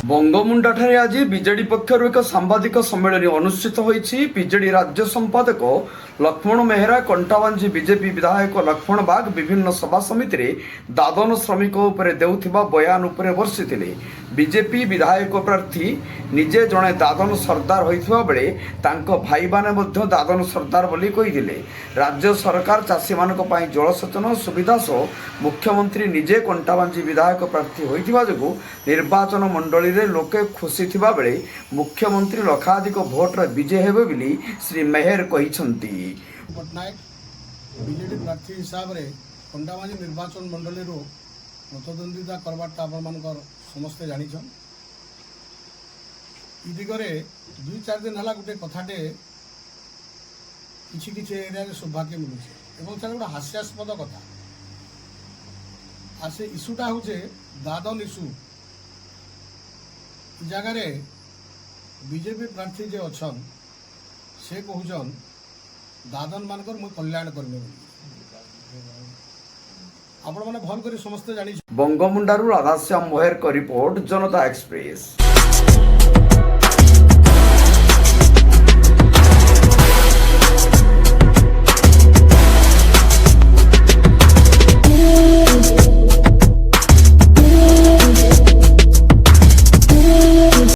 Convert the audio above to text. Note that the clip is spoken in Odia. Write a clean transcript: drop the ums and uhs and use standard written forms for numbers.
बंगमुंडाଠାରେ ଆଜି ବିଜେଡି ପକ୍ଷରୁ ଏକ ସାମ୍ବାଦିକ ସମ୍ମିଳନୀ ଅନୁଷ୍ଠିତ ହୋଇଛି। ବିଜେଡି ରାଜ୍ୟ ସମ୍ପାଦକ ଲକ୍ଷ୍ମଣ ମେହେରା, କଣ୍ଟାବାଞ୍ଜି ବିଜେପି ବିଧାୟକ ଲକ୍ଷ୍ମଣ ବାଗ ବିଭିନ୍ନ ସଭା ସମିତିରେ ଦାଦନ ଶ୍ରମିକ ଉପରେ ଦେଉଥିବା ବୟାନ ଉପରେ ବର୍ଷିଥିଲେ। ବିଜେପି ବିଧାୟକ ପ୍ରାର୍ଥୀ ନିଜେ ଜଣେ ଦାଦନ ସର୍ଦ୍ଦାର ହୋଇଥିବା ବେଳେ ତାଙ୍କ ଭାଇମାନେ ମଧ୍ୟ ଦାଦନ ସର୍ଦ୍ଦାର ବୋଲି କହିଥିଲେ। ରାଜ୍ୟ ସରକାର ଚାଷୀମାନଙ୍କ ପାଇଁ ଜଳସେଚନ ସୁବିଧା ସହ ମୁଖ୍ୟମନ୍ତ୍ରୀ ନିଜେ କଣ୍ଟାବାଞ୍ଜି ବିଧାୟକ ପ୍ରାର୍ଥୀ ହୋଇଥିବା ଯୋଗୁଁ ନିର୍ବାଚନ ମଣ୍ଡଳୀରେ ଲୋକେ ଖୁସି ଥିବା ବେଳେ ମୁଖ୍ୟମନ୍ତ୍ରୀ ଲକ୍ଷାଧିକ ଭୋଟରେ ବିଜୟ ହେବେ ବୋଲି ଶ୍ରୀ ମେହେର କହିଛନ୍ତି। ପଟ୍ଟନାୟକ ବିଜେଡି ପ୍ରାର୍ଥୀ ହିସାବରେ କଣ୍ଟାବାଞ୍ଜି ନିର୍ବାଚନ ମଣ୍ଡଳୀରୁ ପ୍ରତିଦ୍ୱନ୍ଦିତା କରବାରଟା ଆପଣମାନଙ୍କର ସମସ୍ତେ ଜାଣିଛନ୍। ଇ ଦିଗରେ 2-4 ଦିନ ହେଲା ଗୋଟେ କଥାଟେ କିଛି କିଛି ଏରିଆରେ ସୌଭାଗ୍ୟ ମିଳୁଛି ଏବଂ ସେଟା ଗୋଟେ ହାସ୍ୟାସ୍ପଦ କଥା। আর সে ইস্যুটা হচ্ছে দাদন ইস্যু। এই জায়গায় বিজেপি প্রার্থী যে অছন সে কহুছন দাদন মানকর মুই কল্যাণ করবে বলি। ଆପଣ ମାନେ ଭଲ କରି ସମସ୍ତେ ଜାଣିଛନ୍ତି। ବଙ୍ଗମୁଣ୍ଡାରୁ ରାଧାଶ୍ୟାମ ମୋହେରଙ୍କ ରିପୋର୍ଟ, ଜନତା ଏକ୍ସପ୍ରେସ।